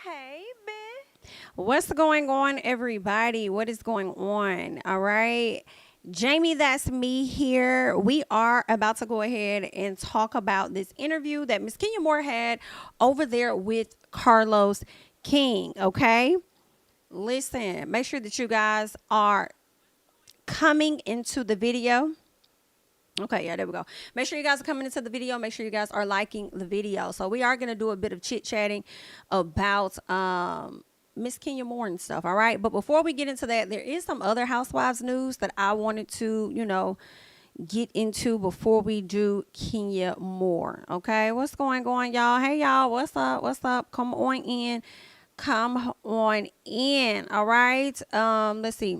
Hey, Ben. What's going on, everybody? What is going on? All right. Jamie, that's me here. We are about to go ahead and talk about this interview that Miss Kenya Moore had over there with Carlos King. Okay. Listen, make sure that you guys are coming into the video. Okay, yeah, there we go. Make sure you guys are coming into the video. Make sure you guys are liking the video. So we are going to do a bit of chit-chatting about Miss Kenya Moore and stuff, all right? But before we get into that, there is some other Housewives news that I wanted to, get into before we do Kenya Moore, okay? What's going on, y'all? Hey, y'all, what's up? What's up? Come on in. Come on in, all right? Let's see.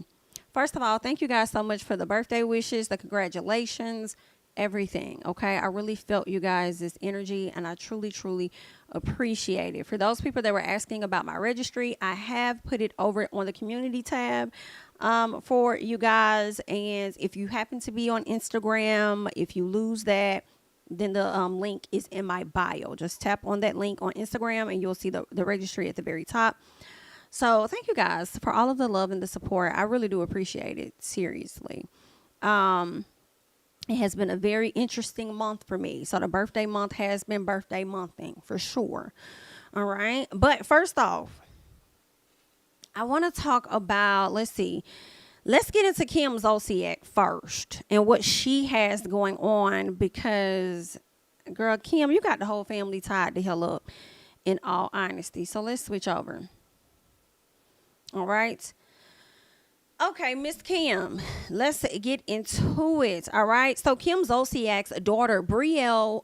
First of all, thank you guys so much for the birthday wishes, the congratulations, everything. Okay. I really felt you guys' this energy and I truly, truly appreciate it. For those people that were asking about my registry, I have put it over on the community tab for you guys. And if you happen to be on Instagram, if you lose that, then the link is in my bio. Just tap on that link on Instagram and you'll see the registry at the very top. So thank you guys for all of the love and the support. I really do appreciate it. Seriously. It has been a very interesting month for me. So the birthday month has been birthday monthing for sure. All right. But first off, I want to talk about, let's get into Kim Zolciak first and what she has going on because, girl, Kim, you got the whole family tied the hell up in all honesty. So let's switch over. All right. Okay, Miss Kim, let's get into it. All right. So Kim Zolciak's daughter, Bierman,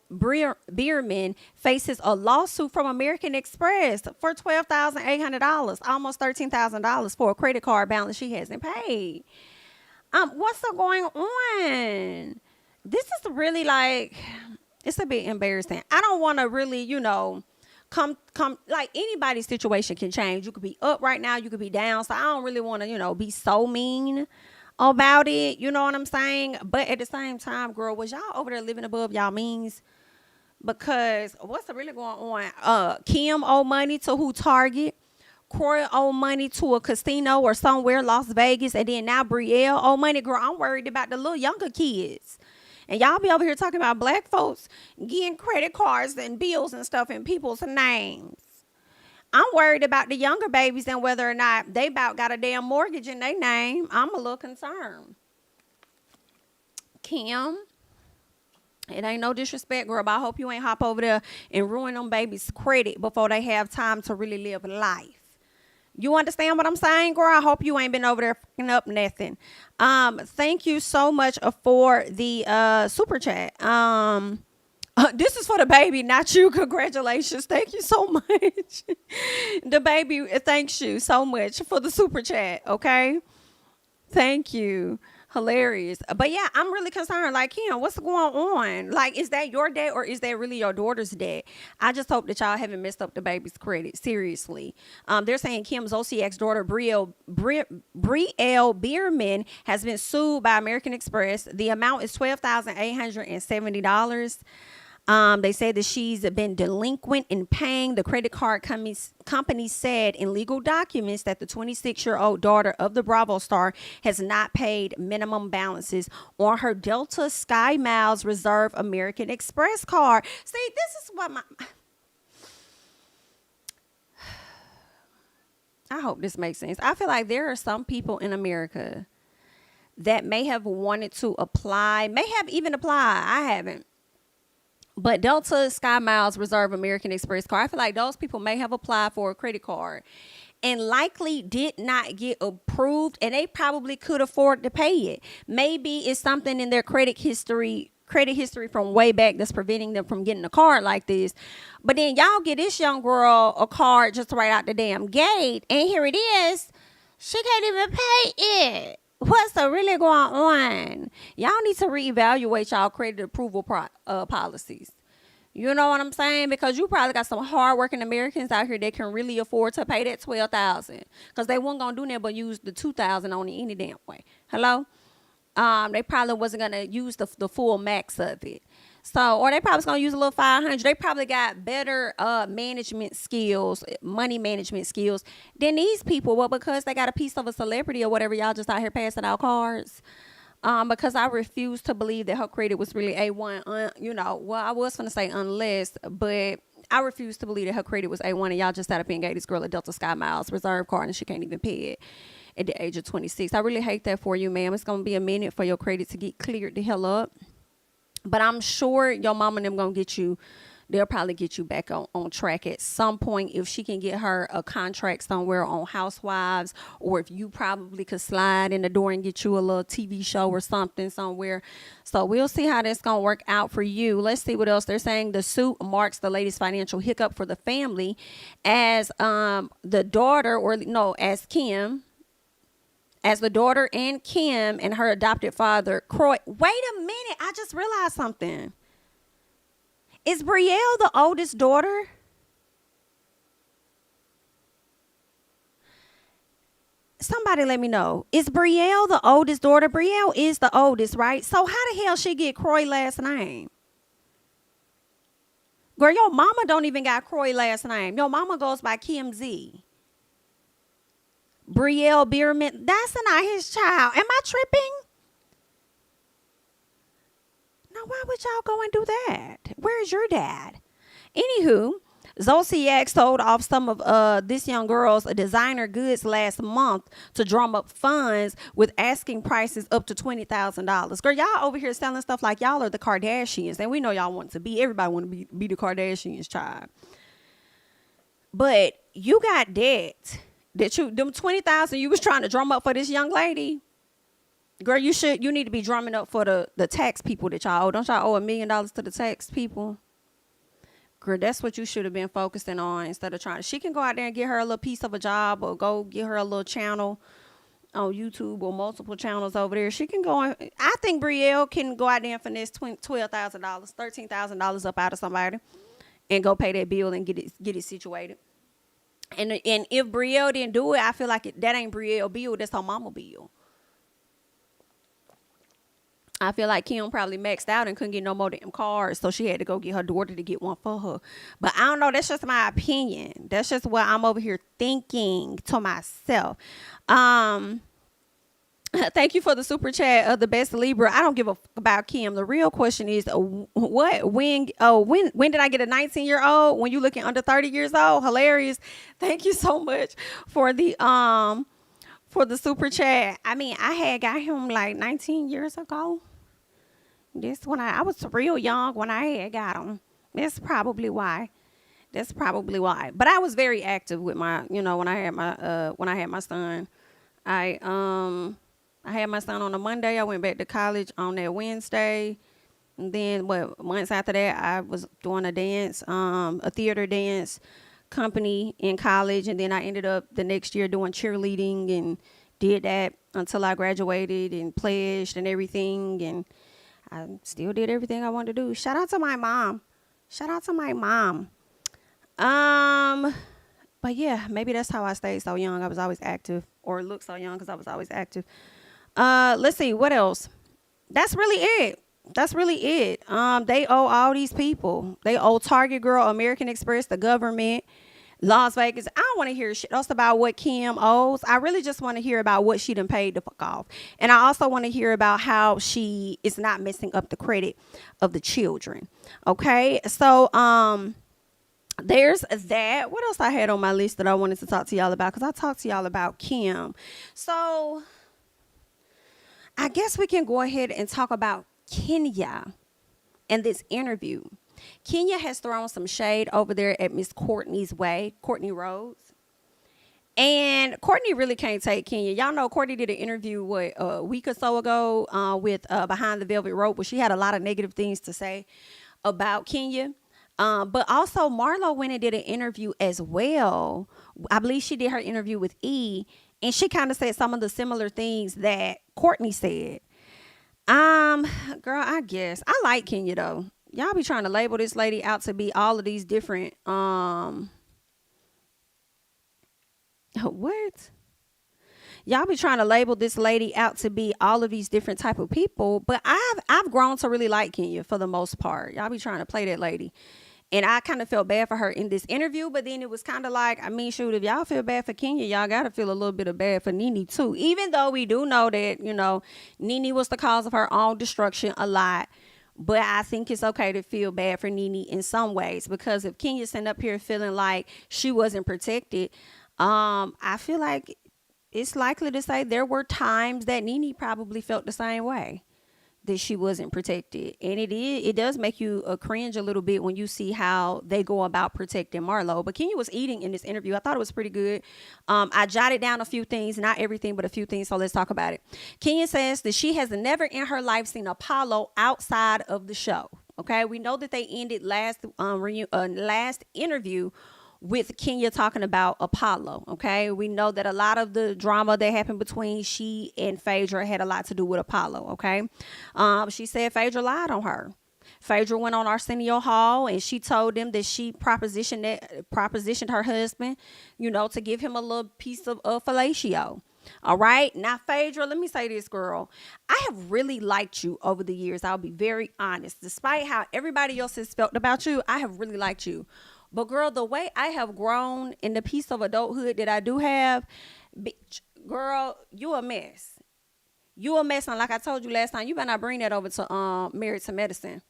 faces a lawsuit from American Express for $12,800, almost $13,000 for a credit card balance she hasn't paid. What's going on? This is really it's a bit embarrassing. I don't want to really, come like anybody's situation can change. You could be up right now, you could be down. So I don't really want to, be so mean about it. You know what I'm saying? But at the same time, girl, was y'all over there living above y'all means? Because what's really going on? Kim owe money to who? Target. Corey owe money to a casino or somewhere, Las Vegas, and then now Brielle owe money. Girl, I'm worried about the little younger kids. And y'all be over here talking about black folks getting credit cards and bills and stuff in people's names. I'm worried about the younger babies and whether or not they about got a damn mortgage in their name. I'm a little concerned. Kim, it ain't no disrespect, girl, but I hope you ain't hop over there and ruin them babies' credit before they have time to really live life. You understand what I'm saying, girl? I hope you ain't been over there fucking up nothing. Thank you so much for the super chat. This is for the baby, not you. Congratulations. Thank you so much. The baby thanks you so much for the super chat, okay? Thank you. Hilarious. But yeah, I'm really concerned. Like, Kim, what's going on? Like, is that your dad or is that really your daughter's dad? I just hope that y'all haven't messed up the baby's credit. Seriously. They're saying Kim Zolciak's daughter, Brielle Bierman, has been sued by American Express. The amount is $12,870. They say that she's been delinquent in paying. The credit card company said in legal documents that the 26-year-old daughter of the Bravo star has not paid minimum balances on her Delta Sky Miles Reserve American Express card. See, this is what I hope this makes sense. I feel like there are some people in America that may have wanted to apply, may have even applied. I haven't. But Delta Sky Miles Reserve American Express card, I feel like those people may have applied for a credit card and likely did not get approved, and they probably could afford to pay it. Maybe it's something in their credit history from way back that's preventing them from getting a card like this. But then y'all get this young girl a card just right out the damn gate, and here it is. She can't even pay it. What's really going on? Y'all need to reevaluate y'all credit approval policies. You know what I'm saying? Because you probably got some hardworking Americans out here that can really afford to pay that $12,000, because they weren't gonna do nothing but use the $2,000 on it any damn way. Hello? They probably wasn't gonna use the full max of it. So, or they probably gonna use a little 500. They probably got better management skills, money management skills than these people. Well, because they got a piece of a celebrity or whatever, y'all just out here passing out cards. Because I refuse to believe that her credit was really A1. Well, I was gonna say unless, but I refuse to believe that her credit was A1 and y'all just sat up and gave this girl a Delta Sky Miles reserve card and she can't even pay it at the age of 26. I really hate that for you, ma'am. It's gonna be a minute for your credit to get cleared the hell up. But I'm sure your mama and them gonna get you. They'll probably get you back on track at some point if she can get her a contract somewhere on Housewives, or if you probably could slide in the door and get you a little TV show or something somewhere. So we'll see how that's gonna work out for you. Let's see what else they're saying. The suit marks the latest financial hiccup for the family as the daughter, or no, as Kim. As the daughter and Kim and her adopted father, Croy. Wait a minute. I just realized something. Is Brielle the oldest daughter? Somebody let me know. Is Brielle the oldest daughter? Brielle is the oldest, right? So how the hell she get Croy last name? Girl, your mama don't even got Croy last name. Your mama goes by Kim Z. Brielle Bierman, that's not his child. Am I tripping? Now, why would y'all go and do that? Where's your dad? Anywho, Zociack sold off some of this young girl's designer goods last month to drum up funds with asking prices up to $20,000. Girl, y'all over here selling stuff like y'all are the Kardashians, and we know y'all want to be. Everybody want to be the Kardashians, child. But you got debt. Them 20,000 you was trying to drum up for this young lady, girl, you need to be drumming up for the tax people that y'all owe. Don't y'all owe $1 million to the tax people? Girl, that's what you should have been focusing on instead of trying to. She can go out there and get her a little piece of a job, or go get her a little channel on YouTube, or multiple channels over there. She can go on. I think Brielle can go out there and finesse $12,000, $13,000 up out of somebody and go pay that bill and get it situated. And if Brielle didn't do it, I feel like that ain't Brielle bill. That's her mama bill. I feel like Kim probably maxed out and couldn't get no more damn cars, so she had to go get her daughter to get one for her. But I don't know. That's just my opinion. That's just what I'm over here thinking to myself. Thank you for the super chat of the best Libra. I don't give a fuck about Kim. The real question is, when did I get a 19-year-old? When you looking under 30 years old? Hilarious. Thank you so much for the super chat. I mean, I had got him like 19 years ago. This when I was real young when I had got him. That's probably why. But I was very active with my, when I had my son. I had my son on a Monday. I went back to college on that Wednesday. And then months after that, I was doing a theater dance company in college. And then I ended up the next year doing cheerleading and did that until I graduated and pledged and everything. And I still did everything I wanted to do. Shout out to my mom. But yeah, maybe that's how I stayed so young. I was always active, or looked so young because I was always active. Let's see what else. That's really it. They owe all these people. They owe Target Girl, American Express, the government, Las Vegas. I don't want to hear shit else about what Kim owes. I really just want to hear about what she done paid the fuck off. And I also want to hear about how she is not messing up the credit of the children. Okay. So, there's that. What else I had on my list that I wanted to talk to y'all about? Because I talked to y'all about Kim. So I guess we can go ahead and talk about Kenya and this interview. Kenya has thrown some shade over there at Miss Courtney's way, Courtney Rhodes. And Courtney really can't take Kenya. Y'all know Courtney did an interview a week or so ago with Behind the Velvet Rope, where she had a lot of negative things to say about Kenya. But also Marlo went and did an interview as well. I believe she did her interview with E, and she kind of said some of the similar things that Courtney said. Girl, I guess I like Kenya though. Y'all be trying to label this lady out to be all of these different, what? y'all be trying to label this lady out to be all of these different type of people, but I've grown to really like Kenya for the most part. Y'all be trying to play that lady. And I kind of felt bad for her in this interview, but then it was kind of like, I mean, shoot, if y'all feel bad for Kenya, y'all got to feel a little bit of bad for Nene too. Even though we do know that, you know, Nene was the cause of her own destruction a lot. But I think it's okay to feel bad for Nene in some ways, because if Kenya sitting up here feeling like she wasn't protected, I feel like it's likely to say there were times that Nene probably felt the same way, that she wasn't protected. And it does make you cringe a little bit when you see how they go about protecting Marlo. But Kenya was eating in this interview. I thought it was pretty good. I jotted down a few things, not everything, but a few things. So let's talk about it. Kenya says that she has never in her life seen Apollo outside of the show. Okay, we know that they ended last interview with Kenya talking about Apollo. Okay, we know that a lot of the drama that happened between she and Phaedra had a lot to do with Apollo. Okay, she said Phaedra lied on her. Phaedra went on Arsenio Hall and she told them that she propositioned her husband, you know, to give him a little piece of fellatio. All right. Now, Phaedra, let me say this, girl. I have really liked you over the years. I'll be very honest. Despite how everybody else has felt about you, I have really liked you. But girl, the way I have grown in the piece of adulthood that I do have, bitch, girl, you a mess. You a mess. And like I told you last time, you better not bring that over to Married to Medicine.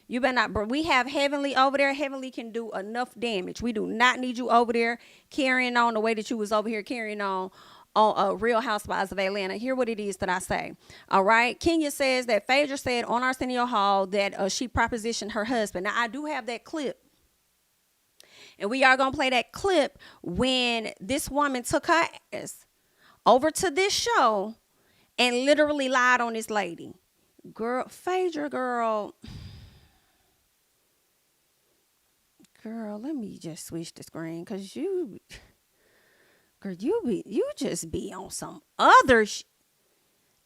You better not. We have Heavenly over there. Heavenly can do enough damage. We do not need you over there carrying on the way that you was over here carrying on Real Housewives of Atlanta. Hear what it is that I say. All right. Kenya says that Phaedra said on Arsenio Hall that she propositioned her husband. Now, I do have that clip. And we are going to play that clip when this woman took her ass over to this show and literally lied on this lady. Girl, Phaedra, girl, let me just switch the screen, because you just be on some other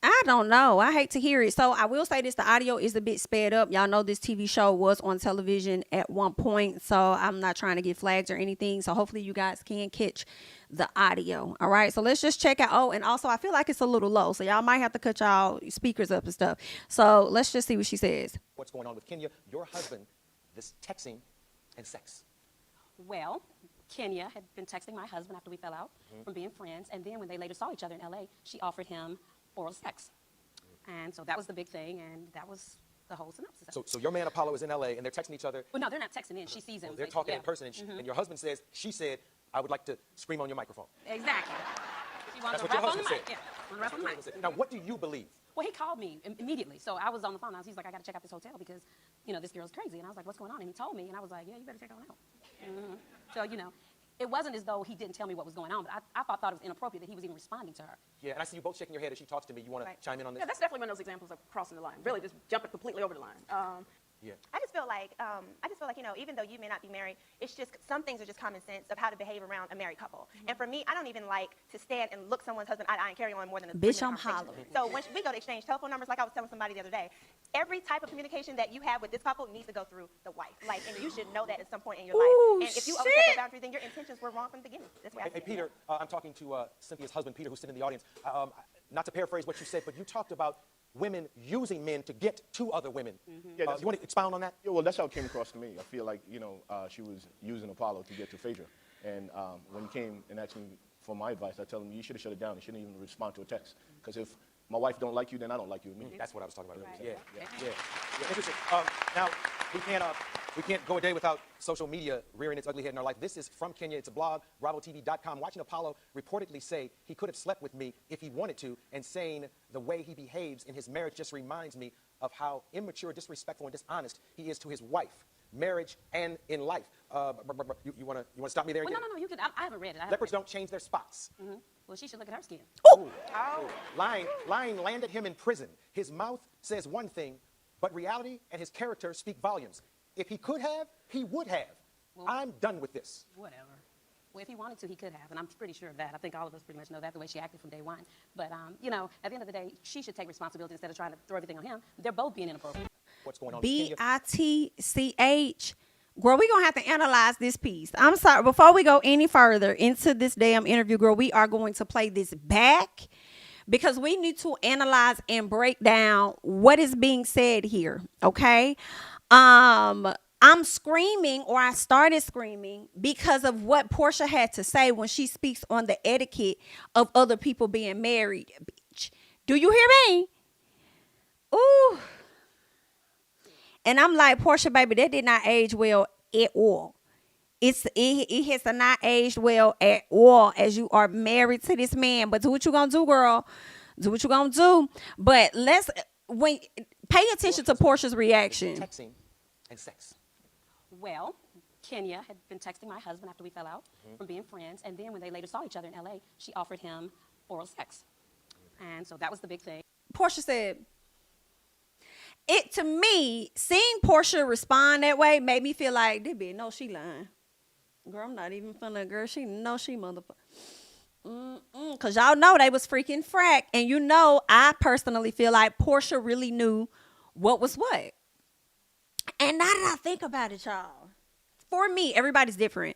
I don't know. I hate to hear it. So I will say this, the audio is a bit sped up. Y'all know this TV show was on television at one point, so I'm not trying to get flags or anything. So hopefully you guys can catch the audio. All right. So let's just check out. Oh, and also I feel like it's a little low, so y'all might have to cut y'all speakers up and stuff. So let's just see what she says. What's going on with Kenya, your husband, this texting and sex? Well, Kenya had been texting my husband after we fell out from being friends, and then when they later saw each other in LA, she offered him oral sex. And so that was the big thing, and that was the whole synopsis. So your man Apollo is in LA and they're texting each other. Well, no, they're not texting in. She sees him. Well, they're talking in person, and your husband says, she said, I would like to scream on your microphone. Exactly. She wanted That's to what your rap on the husband mic. said. Yeah, rap on the mic. Now, what do you believe? Well, he called me immediately. So I was on the phone. He's like, I got to check out this hotel because, you know, this girl's crazy. And I was like, what's going on? And he told me, and I was like, yeah, you better check it out. So, you know, it wasn't as though he didn't tell me what was going on, but I thought it was inappropriate that he was even responding to her. Yeah, and I see you both shaking your head as she talks to me. You want to chime in on this? Yeah, that's definitely one of those examples of crossing the line. Really, just jumping completely over the line. Yeah. I just feel like, you know, even though you may not be married, it's just some things are just common sense of how to behave around a married couple. And for me, I don't even like to stand and look someone's husband eye to eye and carry on more than a Bitch, 3-minute I'm conversation. hollering. So when we go to exchange telephone numbers, like I was telling somebody the other day, every type of communication that you have with this couple needs to go through the wife. Like, and you should know that at some point in your Ooh, life. And if you shit. overstep that boundary, then your intentions were wrong from the beginning. That's why Hey, Peter, I'm talking to Cynthia's husband, Peter, who's sitting in the audience. Not to paraphrase what you said, but you talked about women using men to get to other women. Yeah, you want to expound on that? Yeah, well, that's how it came across to me. I feel like, you know, she was using Apollo to get to Phaedra. And when he came and asked me for my advice, I told him, you should have shut it down. You shouldn't even respond to a text. Because if my wife don't like you, then I don't like you. That's what I was talking about. Right. Yeah. Interesting. Now, we can't go a day without social media rearing its ugly head in our life. This is from Kenya. It's a blog, BravoTV.com. Watching Apollo reportedly say he could have slept with me if he wanted to, and saying the way he behaves in his marriage just reminds me of how immature, disrespectful, and dishonest he is to his wife, marriage, and in life. You want to stop me there? Well, no, you can. I haven't read it. Leopards don't change their spots. Well, she should look at her skin. Ooh. Lying landed him in prison. His mouth says one thing, but reality and his character speak volumes. If he could have, he would have. Well, I'm done with this. Whatever. Well, if he wanted to, he could have, and I'm pretty sure of that. I think all of us pretty much know that, the way she acted from day one. But, you know, at the end of the day, she should take responsibility instead of trying to throw everything on him. They're both being inappropriate. What's going on? BITCH. Girl, we're going to have to analyze this piece. I'm sorry. Before we go any further into this damn interview, girl, we are going to play this back because we need to analyze and break down what is being said here, okay? I'm screaming, or I started screaming, because of what Porsha had to say when she speaks on the etiquette of other people being married. Bitch, do you hear me? Ooh. And I'm like, Porsha, baby, that did not age well at all. It has not aged well at all as you are married to this man. But do what you gonna do, girl. Do what you gonna do. But pay attention to Porsha's reaction. Texting and sex. Well, Kenya had been texting my husband after we fell out from being friends. And then when they later saw each other in LA, she offered him oral sex. And so that was the big thing. Porsha said, to me, seeing Porsha respond that way made me feel like, this bitch, no, she lying. Girl, I'm not even finna, girl, she motherfucker. Because y'all know they was freaking frack. And you know, I personally feel like Porsha really knew what was what. And now that I think about it, y'all, for me, everybody's different.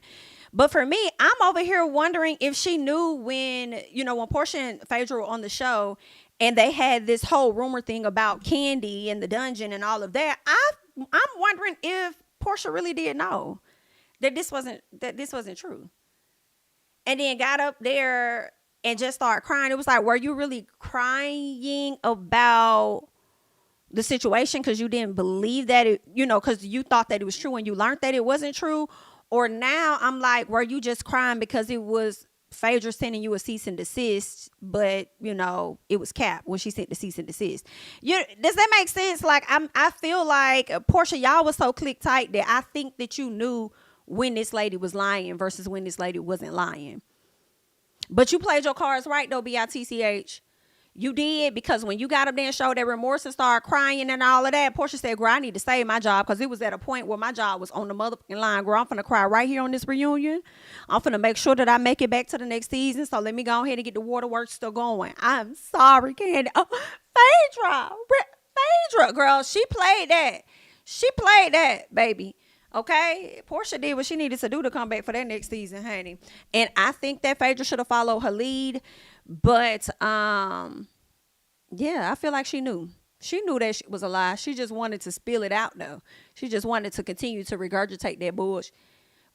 But for me, I'm over here wondering if she knew when Porsha and Phaedra were on the show and they had this whole rumor thing about Candy and the dungeon and all of that. I'm wondering if Porsha really did know that this wasn't true. And then got up there and just started crying. It was like, were you really crying about the situation because you didn't believe that because you thought that it was true and you learned that it wasn't true? Or now I'm like, were you just crying because it was Phaedra sending you a cease and desist, but it was Cap when she sent the cease and desist? Does that make sense? Like I feel like Porsha, y'all was so click tight that I think that you knew when this lady was lying versus when this lady wasn't lying. But you played your cards right though, BITCH. You did, because when you got up there and showed that remorse and started crying and all of that, Porsha said, girl, I need to save my job, because it was at a point where my job was on the motherfucking line. Girl, I'm finna cry right here on this reunion. I'm finna make sure that I make it back to the next season, so let me go ahead and get the waterworks still going. I'm sorry, Candy. Oh, Phaedra, girl, she played that, baby. Okay, Porsha did what she needed to do to come back for that next season, honey. And I think that Phaedra should have followed her lead. But, yeah, I feel like she knew. She knew that shit was a lie. She just wanted to spill it out, though. She just wanted to continue to regurgitate that bullshit.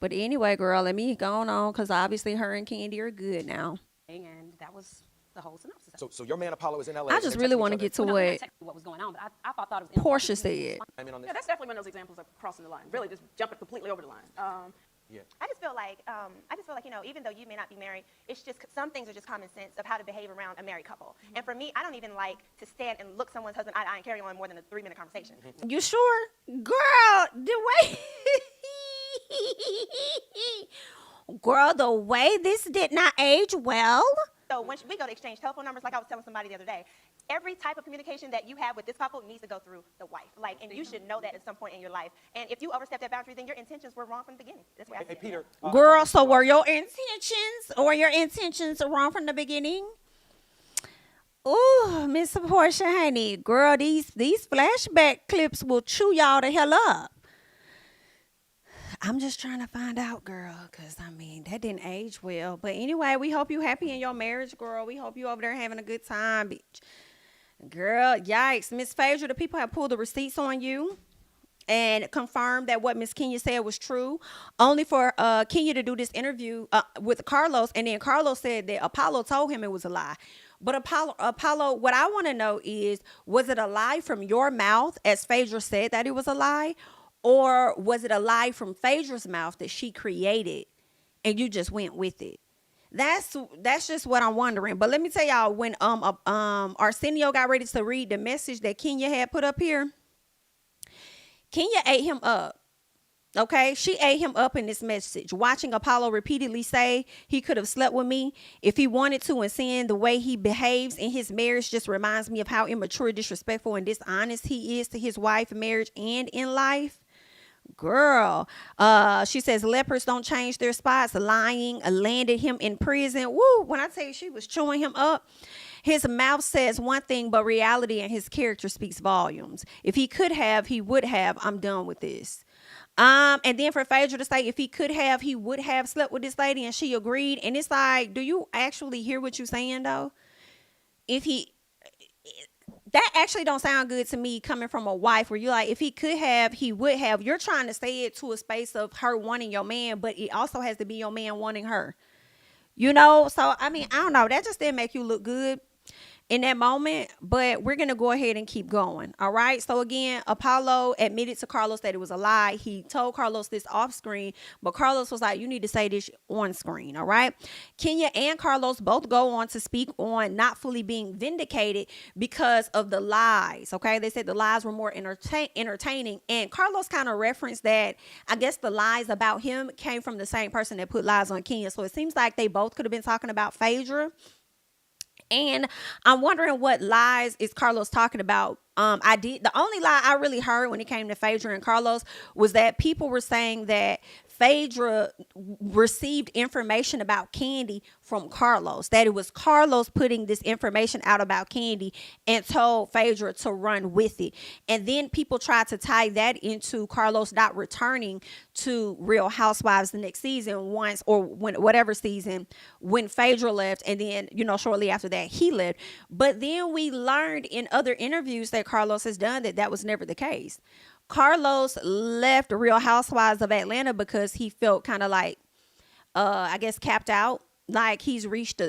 But anyway, girl, let me go on, because obviously her and Candy are good now. And that was the whole synopsis. So your man Apollo is in LA. I just really want to get to What was going on, but I thought it was Porsha said. I mean, on this. Yeah, that's definitely one of those examples of crossing the line. Really, just jumping completely over the line. Yeah. I just feel like, even though you may not be married, it's just some things are just common sense of how to behave around a married couple. And for me, I don't even like to stand and look someone's husband eye to eye and carry on more than a 3-minute conversation. You sure? Girl, the way this did not age well. So when we go to exchange telephone numbers, like I was telling somebody the other day, every type of communication that you have with this couple needs to go through the wife. And you should know that at some point in your life. And if you overstep that boundary, then your intentions were wrong from the beginning. That's why I Hey, Peter. Girl, so were your intentions wrong from the beginning? Ooh, Miss Porsha, honey. Girl, these flashback clips will chew y'all the hell up. I'm just trying to find out, girl, because, that didn't age well. But anyway, we hope you happy in your marriage, girl. We hope you over there having a good time, bitch. Girl, yikes. Miss Phaedra, the people have pulled the receipts on you and confirmed that what Miss Kenya said was true, only for Kenya to do this interview with Carlos. And then Carlos said that Apollo told him it was a lie. But Apollo, what I want to know is, was it a lie from your mouth, as Phaedra said that it was a lie? Or was it a lie from Phaedra's mouth that she created and you just went with it? That's just what I'm wondering. But let me tell y'all, when Arsenio got ready to read the message that Kenya had put up here, Kenya ate him up. Okay, she ate him up in this message. Watching Apollo repeatedly say he could have slept with me if he wanted to, and seeing the way he behaves in his marriage just reminds me of how immature, disrespectful, and dishonest he is to his wife, marriage, and in life. Girl, she says lepers don't change their spots. Lying landed him in prison. Woo, when I tell you she was chewing him up. His mouth says one thing, but reality and his character speaks volumes. If he could have, he would have. I'm done with this. And then for Phaedra to say if he could have, he would have slept with this lady, and she agreed. And it's like, do you actually hear what you're saying though? That actually don't sound good to me coming from a wife where you're like, if he could have, he would have. You're trying to say it to a space of her wanting your man, but it also has to be your man wanting her. You know? So, I mean, I don't know. That just didn't make you look good in that moment, but we're going to go ahead and keep going. All right. So again, Apollo admitted to Carlos that it was a lie. He told Carlos this off screen, but Carlos was like, you need to say this on screen. All right. Kenya and Carlos both go on to speak on not fully being vindicated because of the lies. Okay. They said the lies were more entertaining, and Carlos kind of referenced that I guess the lies about him came from the same person that put lies on Kenya. So it seems like they both could have been talking about Phaedra. And I'm wondering what lies is Carlos talking about. The only lie I really heard when it came to Phaedra and Carlos was that people were saying that Phaedra received information about Candy from Carlos, that it was Carlos putting this information out about Candy and told Phaedra to run with it. And then people tried to tie that into Carlos not returning to Real Housewives the next season whatever season when Phaedra left. And then, shortly after that, he left. But then we learned in other interviews that Carlos has done that was never the case. Carlos left Real Housewives of Atlanta because he felt kind of like, I guess, capped out. Like he's reached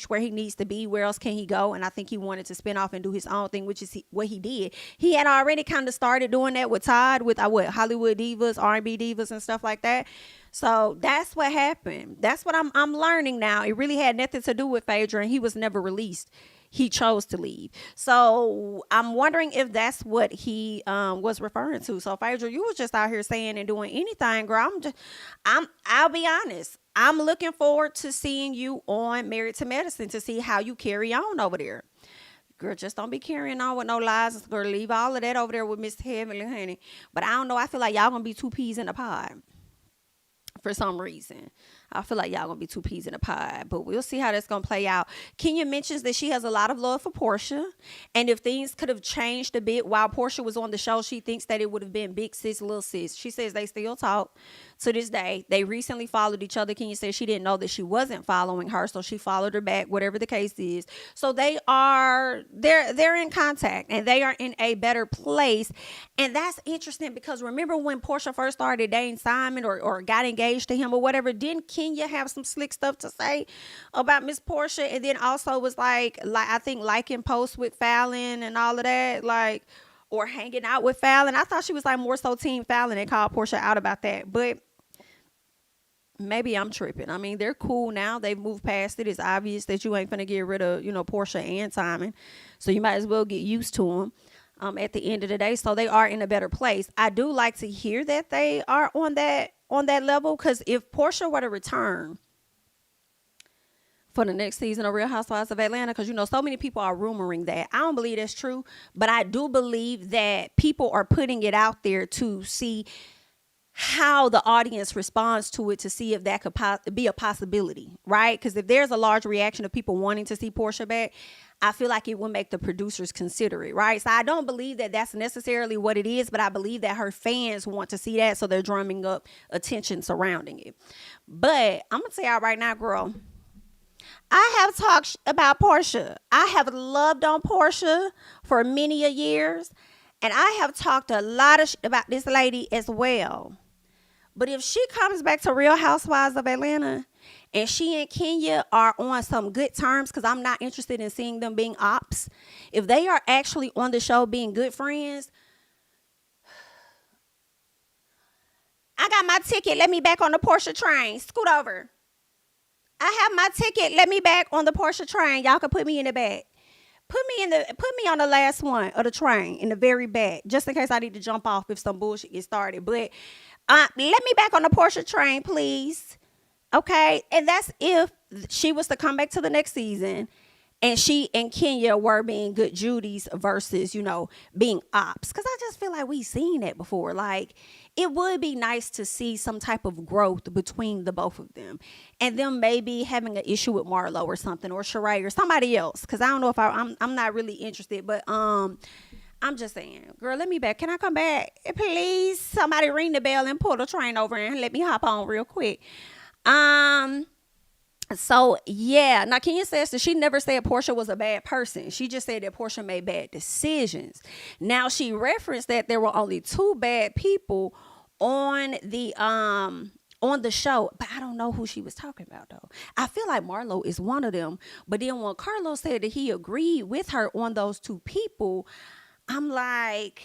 where he needs to be. Where else can he go? And I think he wanted to spin off and do his own thing, which is what he did. He had already kind of started doing that with Todd, with Hollywood divas, R&B divas, and stuff like that. So that's what happened. That's what I'm learning now. It really had nothing to do with Phaedra, and he was never released. He chose to leave. So I'm wondering if that's what he was referring to. So Phaedra, you was just out here saying and doing anything, girl. I'll be honest. I'm looking forward to seeing you on Married to Medicine to see how you carry on over there. Girl, just don't be carrying on with no lies. Girl, leave all of that over there with Miss Heavenly Honey. But I don't know. I feel like y'all gonna be two peas in a pod. For some reason, I feel like y'all gonna be two peas in a pod, but we'll see how that's gonna play out. Kenya mentions that she has a lot of love for Porsha, and if things could have changed a bit while Porsha was on the show, she thinks that it would have been big sis, little sis. She says they still talk to this day. They recently followed each other. Kenya says she didn't know that she wasn't following her, so she followed her back, whatever the case is. So they're in contact, and they are in a better place. And that's interesting because remember when Porsha first started dating Simon or got engaged to him or whatever, didn't Kenya have some slick stuff to say about Miss Porsha? And then also was like I think liking posts with Fallon and all of that, like, or hanging out with Fallon. I thought she was like more so team Fallon and called Porsha out about that. But maybe I'm tripping. I mean, they're cool now. They've moved past it. It's obvious that you ain't finna get rid of, Porsha and Simon. So you might as well get used to them. At the end of the day, so they are in a better place. I do like to hear that they are on that level, because if Porsha were to return for the next season of Real Housewives of Atlanta, because so many people are rumoring that. I don't believe that's true, but I do believe that people are putting it out there to see how the audience responds to it, to see if that could be a possibility, right? Because if there's a large reaction of people wanting to see Porsha back, I feel like it will make the producers consider it, right? So I don't believe that that's necessarily what it is, but I believe that her fans want to see that, so they're drumming up attention surrounding it. But I'm going to tell y'all right now, girl, I have talked about Porsha. I have loved on Porsha for many a years, and I have talked a lot of about this lady as well. But if she comes back to Real Housewives of Atlanta and she and Kenya are on some good terms, because I'm not interested in seeing them being ops. If they are actually on the show being good friends, I got my ticket. Let me back on the Porsha train. Scoot over. I have my ticket. Let me back on the Porsha train. Y'all can put me in the back. Put me on the last one of the train in the very back, just in case I need to jump off if some bullshit gets started. But let me back on the Porsha train, please. Okay, and that's if she was to come back to the next season and she and Kenya were being good Judies versus, being ops. Because I just feel like we've seen that before. Like, it would be nice to see some type of growth between the both of them. And them maybe having an issue with Marlo or something, or Sheree or somebody else. Because I don't know if I'm not really interested. But I'm just saying, girl, let me back. Can I come back? Please, somebody ring the bell and pull the train over and let me hop on real quick. So yeah, now Kenya says that she never said Porsha was a bad person. She just said that Porsha made bad decisions. Now she referenced that there were only 2 bad people on the show, but I don't know who she was talking about though. I feel like Marlo is one of them. But then when Carlos said that he agreed with her on those 2 people, I'm like,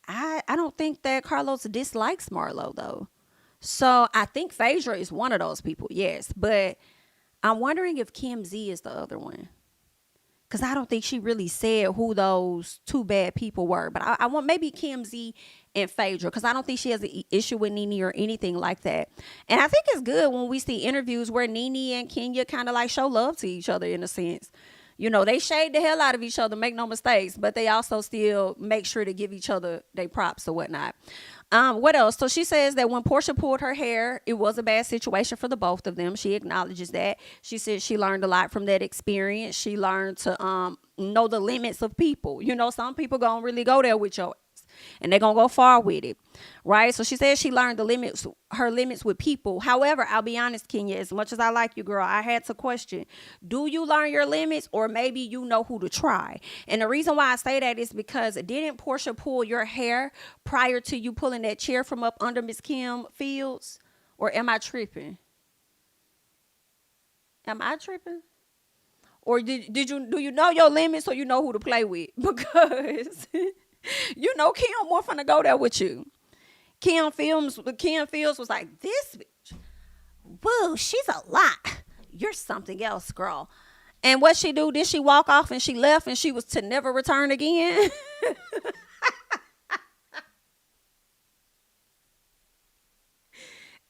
I don't think that Carlos dislikes Marlo though. So I think Phaedra is one of those people, yes. But I'm wondering if Kim Z is the other one. Because I don't think she really said who those 2 bad people were. But I want maybe Kim Z and Phaedra. Because I don't think she has an issue with Nene or anything like that. And I think it's good when we see interviews where Nene and Kenya kind of like show love to each other in a sense. You know, they shade the hell out of each other, make no mistakes, but they also still make sure to give each other their props or whatnot. What else? So she says that when Porsha pulled her hair, it was a bad situation for the both of them. She acknowledges that. She said she learned a lot from that experience. She learned to know the limits of people. You know, some people gonna really go there with your ass, and they're gonna go far with it, right? So she says she learned her limits with people. However, I'll be honest, Kenya, as much as I like you, girl, I had to question, do you learn your limits, or maybe you know who to try? And the reason why I say that is because didn't Porsha pull your hair prior to you pulling that chair from up under Miss Kim Fields? Or am I tripping? Am I tripping? Or do you know your limits, or you know who to play with? Because you know Kim more finna go there with you. Kim Fields was like, this bitch, woo, she's a lot. You're something else, girl. And what she do? Did she walk off and she left and she was to never return again?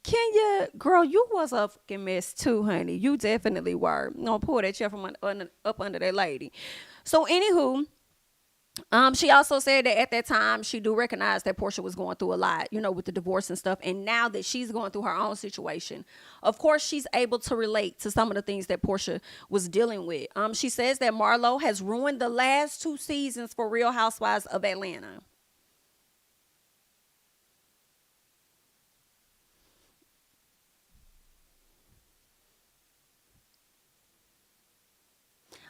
Kenya, girl, you was a fucking mess too, honey. You definitely were. I'm gonna pull that chair from up under that lady. So, anywho, she also said that at that time she do recognize that Porsha was going through a lot, you know, with the divorce and stuff. And now that she's going through her own situation, of course, she's able to relate to some of the things that Porsha was dealing with. She says that Marlo has ruined the last 2 seasons for Real Housewives of Atlanta.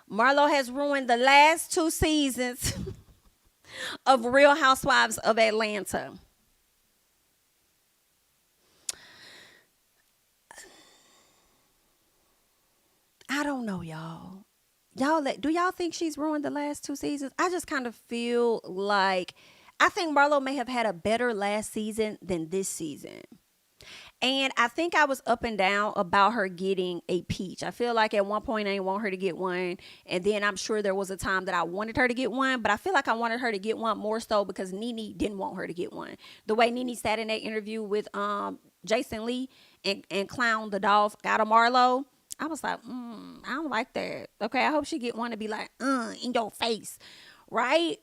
Marlo has ruined the last 2 seasons of Real Housewives of Atlanta. I don't know, y'all. Do y'all think she's ruined the last 2 seasons? I just kind of feel like I think Marlo may have had a better last season than this season. And I think I was up and down about her getting a peach. I feel like at one point I didn't want her to get one. And then I'm sure there was a time that I wanted her to get one. But I feel like I wanted her to get one more so because Nene didn't want her to get one. The way Nene sat in that interview with Jason Lee and clowned the dog out of Marlo, I was like, I don't like that. Okay, I hope she get one to be like, in your face, right?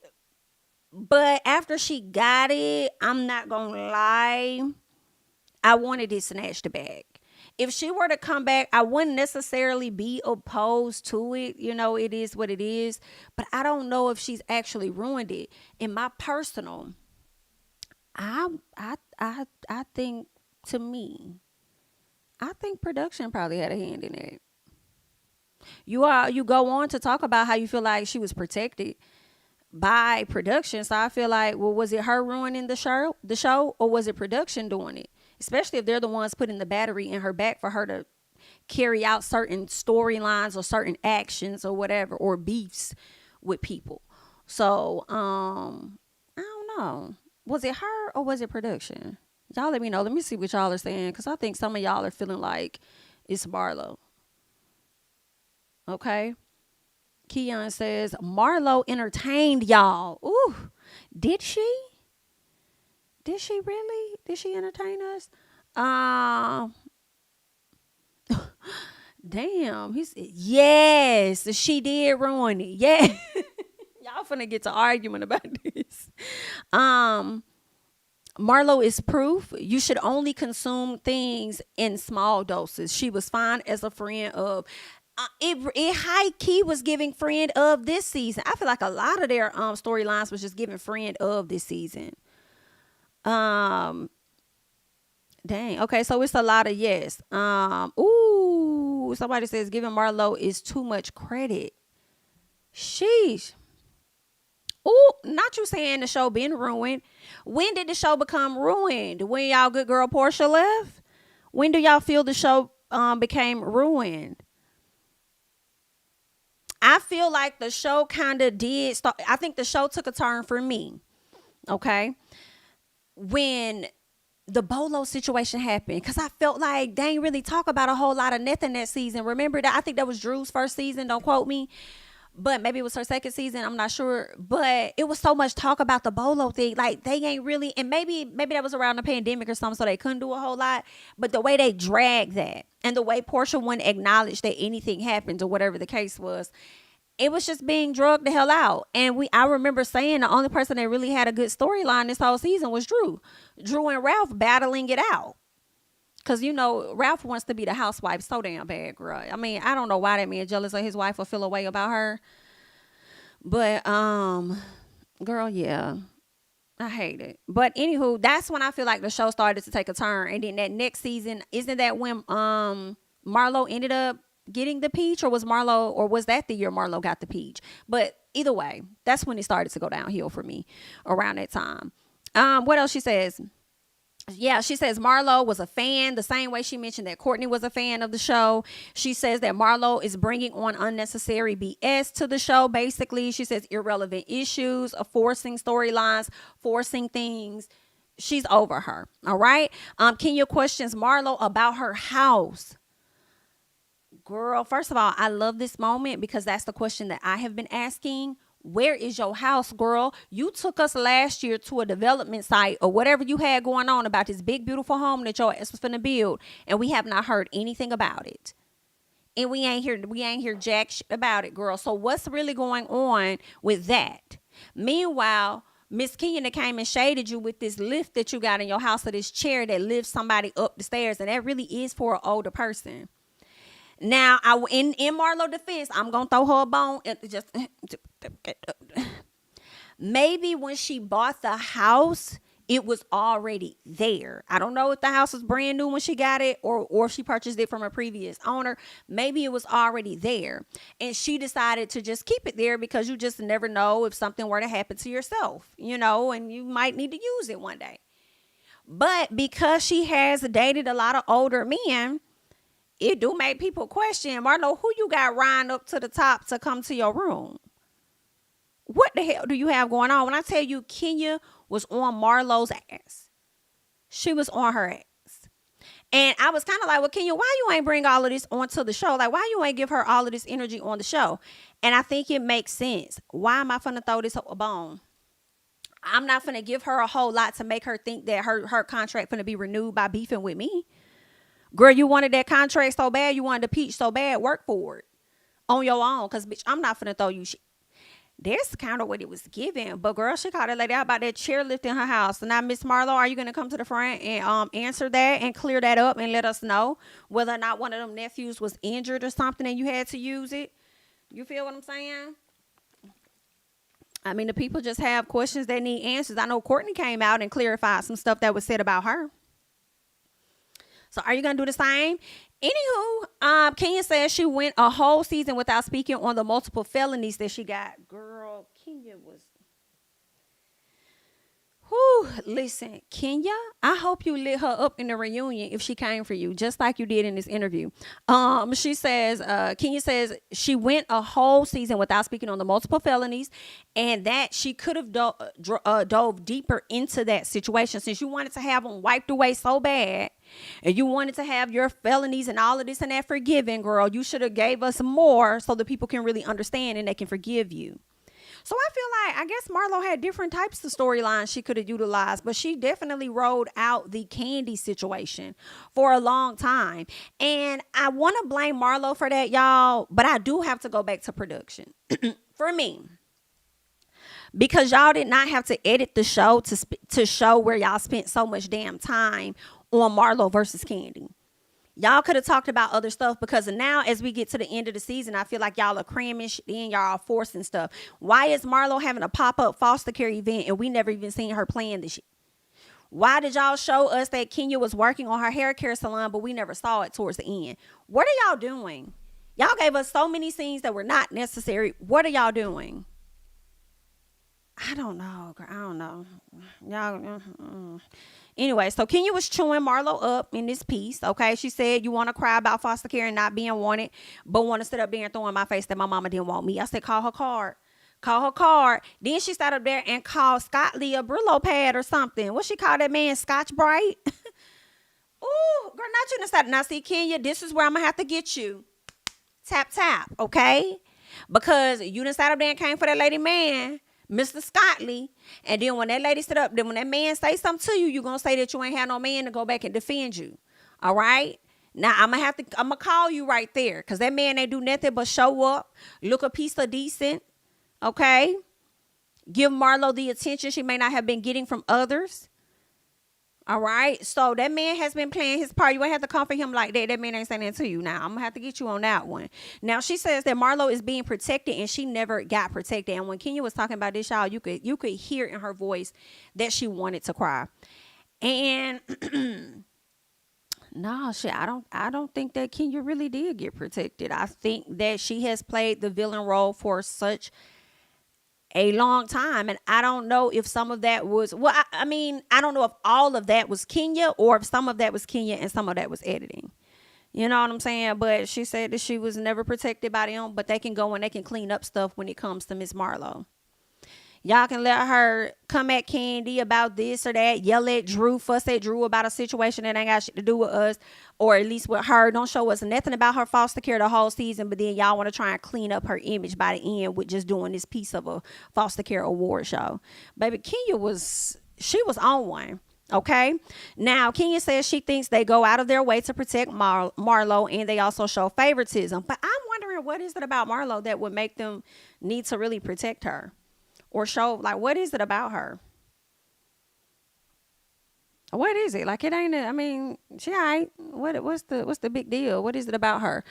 But after she got it, I'm not going to lie, I wanted it snatched back. If she were to come back, I wouldn't necessarily be opposed to it. You know, it is what it is. But I don't know if she's actually ruined it. In my personal, I think, to me, I think production probably had a hand in it. You go on to talk about how you feel like she was protected by production. So I feel like, well, was it her ruining the show, or was it production doing it? Especially if they're the ones putting the battery in her back for her to carry out certain storylines or certain actions or whatever, or beefs with people. So, I don't know. Was it her or was it production? Y'all let me know. Let me see what y'all are saying, because I think some of y'all are feeling like it's Marlo. Okay. Keon says, Marlo entertained y'all. Ooh, did she? Did she really? Did she entertain us? Damn. Yes, she did ruin it. Yeah. Y'all finna get to arguing about this. Marlo is proof. You should only consume things in small doses. She was fine as a friend of. it high key was giving friend of this season. I feel like a lot of their storylines was just giving friend of this season. Dang. Okay, so it's a lot of yes. Ooh, somebody says giving Marlo is too much credit. Sheesh. Ooh, not you saying the show been ruined. When did the show become ruined? When y'all good girl Porsha left? When do y'all feel the show became ruined? I feel like the show kind of did start. I think the show took a turn for me. Okay. When the Bolo situation happened, because I felt like they ain't really talk about a whole lot of nothing that season. Remember that? I think that was Drew's first season. Don't quote me. But maybe it was her second season. I'm not sure. But it was so much talk about the Bolo thing. Like, they ain't really, and maybe that was around the pandemic or something, so they couldn't do a whole lot. But the way they dragged that, and the way Porsha wouldn't acknowledge that anything happened or whatever the case was, it was just being drugged the hell out. And I remember saying the only person that really had a good storyline this whole season was Drew. Drew and Ralph battling it out. Because, you know, Ralph wants to be the housewife so damn bad, girl. I mean, I don't know why that man jealous of his wife or feel a way about her. But, girl, yeah. I hate it. But, anywho, that's when I feel like the show started to take a turn. And then that next season, isn't that when Marlo ended up getting the peach? Or was that the year Marlo got the peach? But either way, that's when it started to go downhill for me around that time. What else she says? Yeah, she says Marlo was a fan, the same way she mentioned that Courtney was a fan of the show. She says that Marlo is bringing on unnecessary BS to the show. Basically, she says irrelevant issues, forcing storylines, forcing things. She's over her. All right. Kenya questions Marlo about her house. Girl, first of all, I love this moment because that's the question that I have been asking. Where is your house, girl? You took us last year to a development site or whatever you had going on about this big, beautiful home that your ass was finna build, and we have not heard anything about it. And we ain't hear jack shit about it, girl. So what's really going on with that? Meanwhile, Miss Kenya came and shaded you with this lift that you got in your house, or this chair that lifts somebody up the stairs, and that really is for an older person. Now, in Marlo defense, I'm going to throw her a bone. Maybe when she bought the house, it was already there. I don't know if the house was brand new when she got it or if she purchased it from a previous owner. Maybe it was already there. And she decided to just keep it there because you just never know if something were to happen to yourself, you know, and you might need to use it one day. But because she has dated a lot of older men, it do make people question, Marlo, who you got riding up to the top to come to your room? What the hell do you have going on? When I tell you Kenya was on Marlo's ass, she was on her ass. And I was kind of like, well, Kenya, why you ain't bring all of this onto the show? Like, why you ain't give her all of this energy on the show? And I think it makes sense. Why am I finna throw this a bone? I'm not finna give her a whole lot to make her think that her contract finna be renewed by beefing with me. Girl, you wanted that contract so bad, you wanted the peach so bad, work for it on your own. Because, bitch, I'm not finna throw you shit. That's kind of what it was given. But, girl, she called it lady out about that chairlift in her house. So now, Miss Marlo, are you going to come to the front and answer that and clear that up and let us know whether or not one of them nephews was injured or something and you had to use it? You feel what I'm saying? I mean, the people just have questions that need answers. I know Courtney came out and clarified some stuff that was said about her. So are you going to do the same? Anywho, Kenya says she went a whole season without speaking on the multiple felonies that she got. Girl, Kenya was... Whew, listen, Kenya, I hope you lit her up in the reunion if she came for you, just like you did in this interview. She says, Kenya says she went a whole season without speaking on the multiple felonies, and that she could have dove deeper into that situation since you wanted to have them wiped away so bad, and you wanted to have your felonies and all of this and that forgiven, girl. You should have gave us more so that people can really understand and they can forgive you. So I feel like, I guess Marlo had different types of storylines she could have utilized, but she definitely rode out the Candy situation for a long time. And I want to blame Marlo for that, y'all, but I do have to go back to production for me. Because y'all did not have to edit the show to show where y'all spent so much damn time on Marlo versus Candy. Y'all could have talked about other stuff, because now as we get to the end of the season, I feel like y'all are cramming shit in, y'all are forcing stuff. Why is Marlo having a pop-up foster care event and we never even seen her playing this shit? Why did y'all show us that Kenya was working on her hair care salon, but we never saw it towards the end? What are y'all doing? Y'all gave us so many scenes that were not necessary. What are y'all doing? I don't know. I don't know. Y'all. Anyway, so Kenya was chewing Marlo up in this piece. Okay, she said, you want to cry about foster care and not being wanted, but want to sit up there and throw in my face that my mama didn't want me. I said, call her card. Call her card. Then she sat up there and called Scott Lee a Brillo pad or something. What she called that man? Scotch Bright? Ooh, girl, not you. Now, see, Kenya, this is where I'm going to have to get you. Tap, tap, okay? Because you done sat up there and came for that lady man, Mr. Scottley, and then when that lady stood up, then when that man say something to you, you gonna say that you ain't had no man to go back and defend you. All right? Now I'm gonna call you right there, because that man ain't do nothing but show up, look a piece of decent, okay? Give Marlo the attention she may not have been getting from others. All right, so that man has been playing his part. You ain't have to comfort him like that. That man ain't saying that to you. Now, I'm going to have to get you on that one. Now, she says that Marlo is being protected, and she never got protected. And when Kenya was talking about this, y'all, you could hear in her voice that she wanted to cry. And no, shit, I don't think that Kenya really did get protected. I think that she has played the villain role for such a long time, and I don't know if some of that was, well, I mean, I don't know if all of that was Kenya, or if some of that was Kenya and some of that was editing. You know what I'm saying? But she said that she was never protected by them, but they can go and they can clean up stuff when it comes to Miss Marlo. Y'all can let her come at Candy about this or that, yell at Drew, fuss at Drew about a situation that ain't got shit to do with us, or at least with her. Don't show us nothing about her foster care the whole season, but then y'all want to try and clean up her image by the end with just doing this piece of a foster care award show. Baby, Kenya was on one. Okay. Now, Kenya says she thinks they go out of their way to protect Marlo, and they also show favoritism. But I'm wondering, what is it about Marlo that would make them need to really protect her? Or show, like, what is it about her? What is it? Like, it ain't, I mean, she all right. What's the big deal? What is it about her?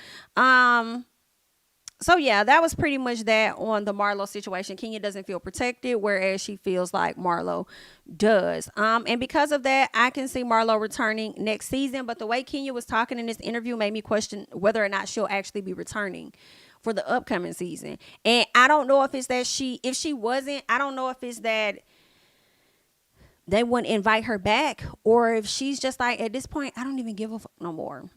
So yeah, that was pretty much that on the Marlo situation. Kenya doesn't feel protected, whereas she feels like Marlo does. And because of that, I can see Marlo returning next season. But the way Kenya was talking in this interview made me question whether or not she'll actually be returning for the upcoming season. And I don't know if it's that if she wasn't, I don't know if it's that they wouldn't invite her back, or if she's just like, at this point, I don't even give a fuck no more.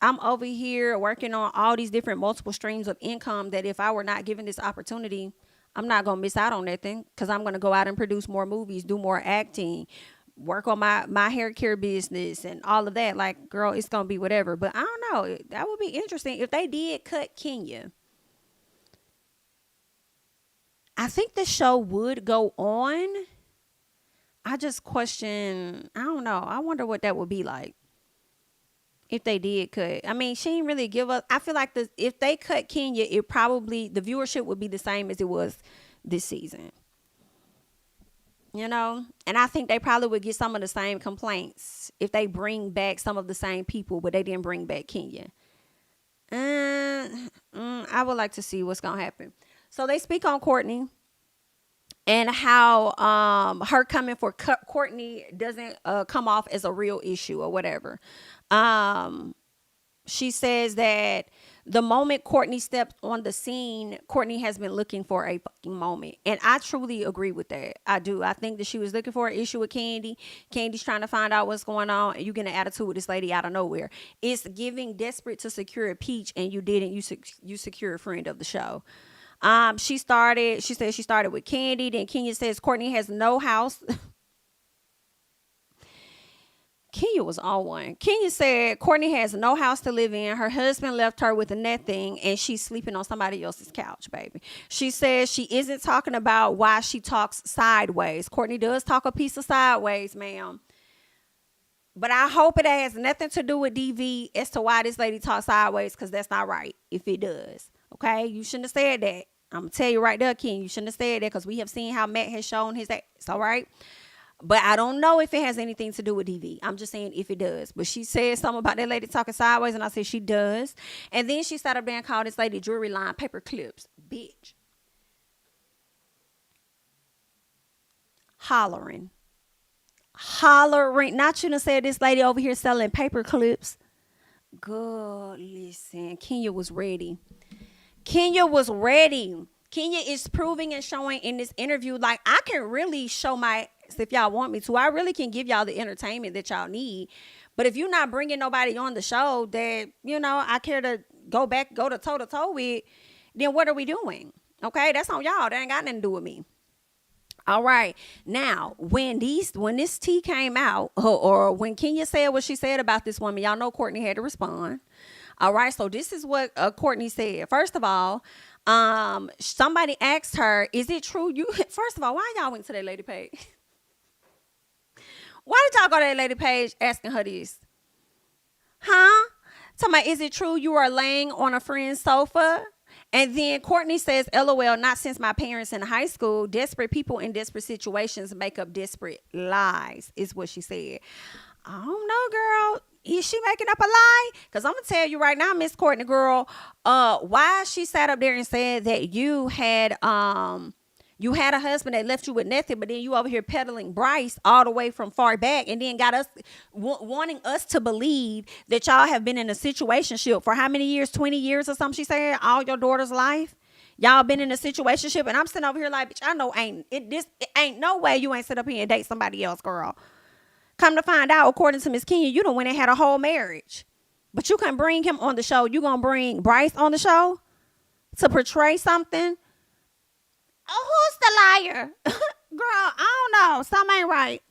I'm over here working on all these different multiple streams of income that if I were not given this opportunity, I'm not going to miss out on nothing, because I'm going to go out and produce more movies, do more acting, work on my hair care business and all of that. Like, girl, it's going to be whatever. But I don't know. That would be interesting if they did cut Kenya. I think the show would go on. I just question, I don't know. I wonder what that would be like if they did cut. I mean, she didn't really give up. I feel like if they cut Kenya, the viewership would be the same as it was this season. You know? And I think they probably would get some of the same complaints if they bring back some of the same people, but they didn't bring back Kenya. I would like to see what's going to happen. So they speak on Courtney and how her coming for Courtney doesn't come off as a real issue or whatever. She says that the moment Courtney stepped on the scene, Courtney has been looking for a fucking moment. And I truly agree with that. I do. I think that she was looking for an issue with Candy. Candy's trying to find out what's going on, and you get an attitude with this lady out of nowhere. It's giving desperate to secure a peach, and you didn't. You secure a friend of the show. She said she started with Candy. Then Kenya says Courtney has no house. Kenya was on one. Kenya said Courtney has no house to live in. Her husband left her with nothing, and she's sleeping on somebody else's couch, baby. She says she isn't talking about why she talks sideways. Courtney does talk a piece of sideways, ma'am. But I hope it has nothing to do with DV as to why this lady talks sideways, because that's not right if it does. Okay? You shouldn't have said that. I'm going to tell you right there, King. You shouldn't have said that, because we have seen how Matt has shown his ass. All right? But I don't know if it has anything to do with DV. I'm just saying if it does. But she said something about that lady talking sideways, and I said she does. And then she sat up there and called this lady jewelry line paper clips. Bitch. Hollering. Not you done said this lady over here selling paper clips. Good, listen. Kenya was ready. Kenya is proving and showing in this interview, like, I can really show my, if y'all want me to, I really can give y'all the entertainment that y'all need. But if you're not bringing nobody on the show that, I care to go to toe to toe with, then what are we doing? Okay, that's on y'all. That ain't got nothing to do with me. All right. Now, when this tea came out, or when Kenya said what she said about this woman, y'all know Courtney had to respond. All right. So this is what Courtney said. First of all, somebody asked her, is it true you, first of all, why y'all went to that lady page? Why did y'all go to that lady page asking her this? Huh? Talking about, is it true you are laying on a friend's sofa? And then Courtney says, LOL, not since my parents in high school. Desperate people in desperate situations make up desperate lies, is what she said. I don't know, girl. Is she making up a lie? Because I'm going to tell you right now, Miss Courtney, girl, why she sat up there and said that you had a husband that left you with nothing, but then you over here peddling Bryce all the way from far back, and then got us wanting us to believe that y'all have been in a situationship for how many years? 20 years or something, she said, all your daughter's life. Y'all been in a situationship, and I'm sitting over here like, bitch, I know it ain't no way you ain't sit up here and date somebody else, girl. Come to find out, according to Miss Kenya, you done went and had a whole marriage. But you can bring him on the show. You gonna bring Bryce on the show to portray something? Oh, who's the liar? Girl, I don't know. Something ain't right.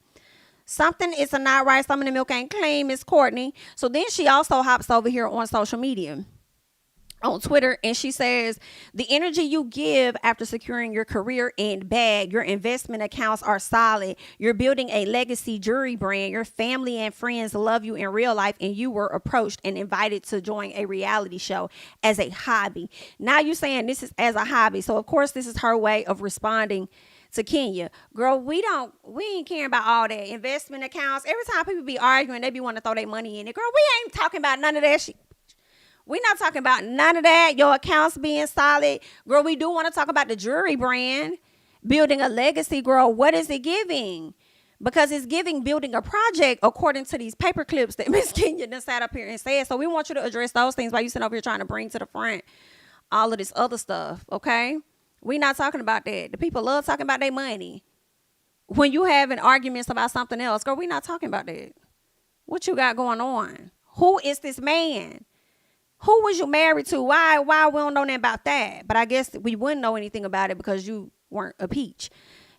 Something is not right. Some of the milk ain't clean, Miss Courtney. So then she also hops over here on social media, on Twitter, and she says, the energy you give after securing your career and bag, your investment accounts are solid. You're building a legacy jewelry brand. Your family and friends love you in real life, and you were approached and invited to join a reality show as a hobby. Now you're saying this is as a hobby. So of course this is her way of responding to Kenya. Girl, we ain't caring about all that investment accounts. Every time people be arguing, they be wanting to throw their money in it. Girl, we ain't talking about none of that shit. We're not talking about none of that. Your accounts being solid. Girl, we do want to talk about the jewelry brand, building a legacy. Girl, what is it giving? Because it's giving building a project according to these paper clips that Miss Kenya done sat up here and said. So we want you to address those things while you sit up here trying to bring to the front all of this other stuff, okay? We're not talking about that. The people love talking about their money. When you having arguments about something else, girl, we're not talking about that. What you got going on? Who is this man? Who was you married to? Why we don't know nothing about that? But I guess we wouldn't know anything about it because you weren't a peach.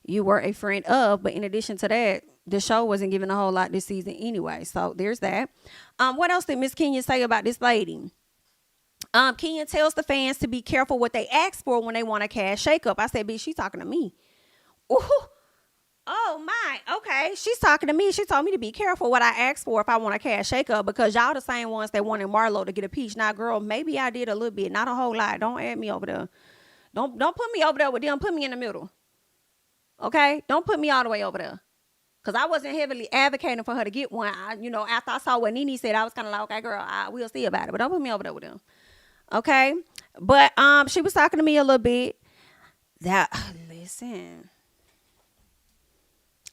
You were a friend of, but in addition to that, the show wasn't giving a whole lot this season anyway. So there's that. What else did Miss Kenya say about this lady? Kenya tells the fans to be careful what they ask for when they want a cash shakeup. I said, bitch, she's talking to me. Ooh. Oh my, okay. She's talking to me. She told me to be careful what I ask for if I want a cash shakeup, because y'all the same ones that wanted Marlo to get a peach. Now, girl, maybe I did a little bit, not a whole lot. Don't add me over there. Don't put me over there with them. Put me in the middle. Okay? Don't put me all the way over there. Because I wasn't heavily advocating for her to get one. After I saw what Nene said, I was kind of like, okay, girl, we'll see about it. But don't put me over there with them. Okay? But she was talking to me a little bit. Listen.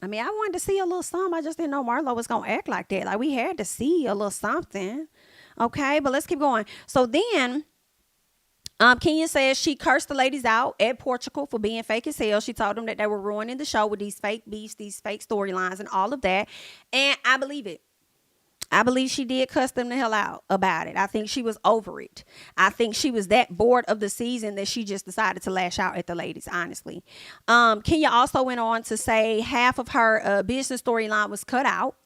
I mean, I wanted to see a little something. I just didn't know Marlo was going to act like that. Like, we had to see a little something. Okay, but let's keep going. So then, Kenya says she cursed the ladies out at Portugal for being fake as hell. She told them that they were ruining the show with these fake beefs, these fake storylines, and all of that. And I believe it. I believe she did cuss them the hell out about it. I think she was over it. I think she was that bored of the season that she just decided to lash out at the ladies, honestly. Kenya also went on to say half of her business storyline was cut out.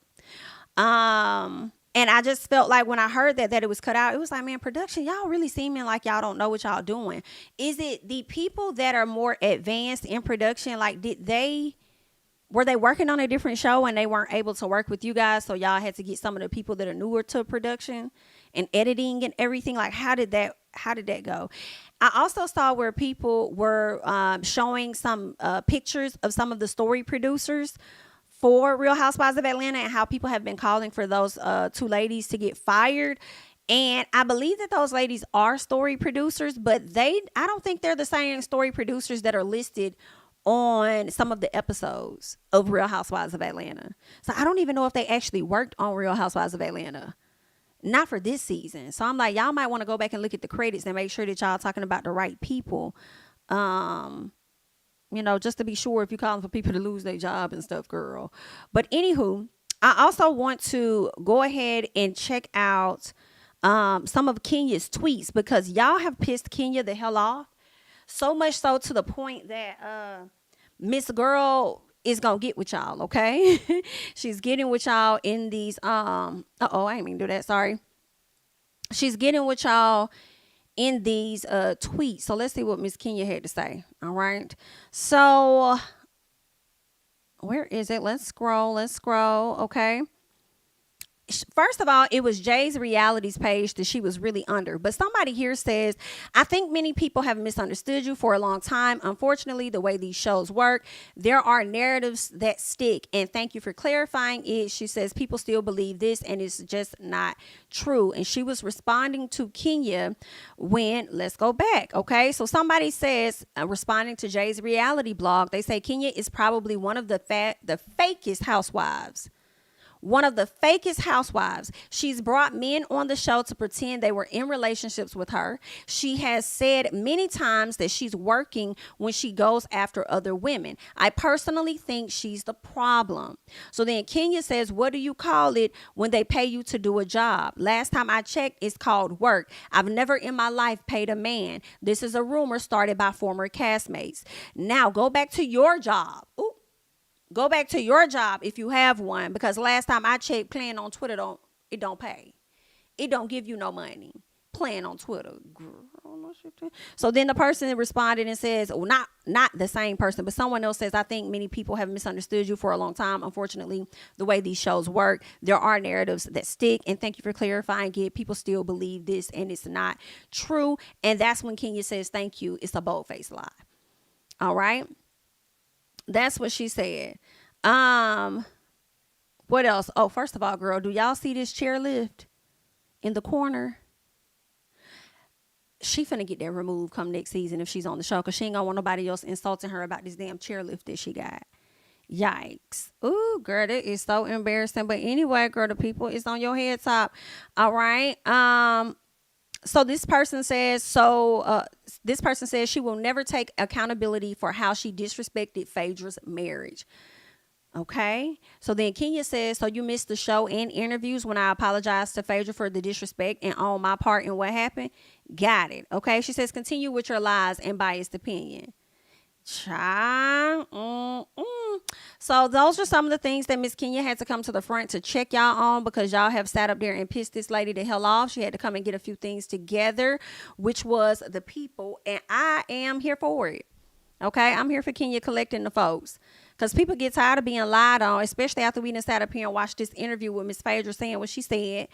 And I just felt like when I heard that it was cut out, it was like, man, production, y'all really seeming like y'all don't know what y'all doing. Is it the people that are more advanced in production? Like, were they working on a different show and they weren't able to work with you guys, so y'all had to get some of the people that are newer to production and editing and everything? Like, how did that go? I also saw where people were showing some pictures of some of the story producers for Real Housewives of Atlanta and how people have been calling for those 2 ladies to get fired. And I believe that those ladies are story producers, but I don't think they're the same story producers that are listed on some of the episodes of Real Housewives of Atlanta. So I don't even know if they actually worked on Real Housewives of Atlanta. Not for this season. So I'm like, y'all might want to go back and look at the credits and make sure that y'all talking about the right people. Just to be sure if you're calling for people to lose their job and stuff, girl. But anywho, I also want to go ahead and check out some of Kenya's tweets, because y'all have pissed Kenya the hell off. So much so to the point that Miss Girl is gonna get with y'all, okay? She's getting with y'all in these I didn't mean to do that, sorry. She's getting with y'all in these tweets. So let's see what Miss Kenya had to say. All right. So where is it? Let's scroll. Okay. First of all, it was Jay's realities page that she was really under. But somebody here says, I think many people have misunderstood you for a long time. Unfortunately, the way these shows work, there are narratives that stick. And thank you for clarifying it. She says people still believe this and it's just not true. And she was responding to Kenya when, let's go back. Okay. So somebody says, responding to Jay's reality blog, they say Kenya is probably one of the fakest housewives. One of the fakest housewives. She's brought men on the show to pretend they were in relationships with her. She has said many times that she's working when she goes after other women. I personally think she's the problem. So then Kenya says, what do you call it when they pay you to do a job? Last time I checked, it's called work. I've never in my life paid a man. This is a rumor started by former castmates. Now go back to your job. Ooh. Go back to your job if you have one, because last time I checked, playing on Twitter don't pay. It don't give you no money. Playing on Twitter. Girl, so then the person responded and says, well, not the same person, but someone else says, I think many people have misunderstood you for a long time. Unfortunately, the way these shows work, there are narratives that stick. And thank you for clarifying it. People still believe this and it's not true. And that's when Kenya says, thank you. It's a bold-faced lie. All right. That's what she said. What else? Oh, first of all, girl, do y'all see this chairlift in the corner? She finna get that removed come next season if she's on the show, because she ain't gonna want nobody else insulting her about this damn chairlift that she got. Yikes. Ooh, girl, that is so embarrassing. But anyway, girl, the people is on your head top. All right. So this person says she will never take accountability for how she disrespected Phaedra's marriage. Okay. So then Kenya says, so you missed the show and interviews when I apologized to Phaedra for the disrespect and on my part in what happened. Got it. Okay. She says, continue with your lies and biased opinion. So those are some of the things that Miss Kenya had to come to the front to check y'all on, because y'all have sat up there and pissed this lady the hell off. She had to come and get a few things together, which was the people, and I am here for it. Okay, I'm here for Kenya collecting the folks, because people get tired of being lied on, especially after we done sat up here and watched this interview with Miss Phaedra saying what she said.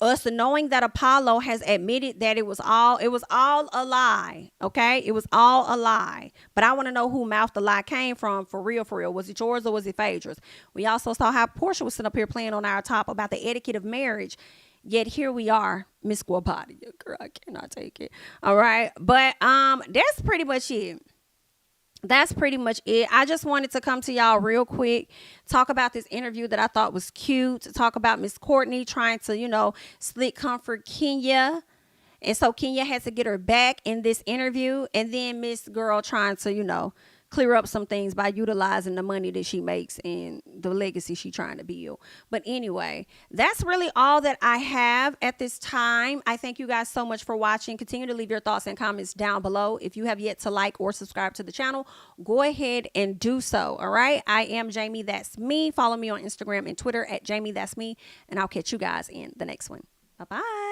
Us knowing that Apollo has admitted that it was all a lie. Okay, it was all a lie. But I want to know who mouth the lie came from for real, for real. Was it yours or was it Phaedra's? We also saw how Porsha was sitting up here playing on our top about the etiquette of marriage. Yet here we are, Miss Guapadia. Girl, I cannot take it. All right, but that's pretty much it. That's pretty much it. I just wanted to come to y'all real quick, talk about this interview that I thought was cute, talk about Miss Courtney trying to, slick comfort Kenya. And so Kenya had to get her back in this interview. And then Miss Girl trying to, clear up some things by utilizing the money that she makes and the legacy she's trying to build. But anyway, that's really all that I have at this time. I thank you guys so much for watching. Continue to leave your thoughts and comments down below. If you have yet to like or subscribe to the channel, go ahead and do so. All right. I am Jamie That's Me. Follow me on Instagram and Twitter at JamiThatsMe, and I'll catch you guys in the next one. Bye-bye.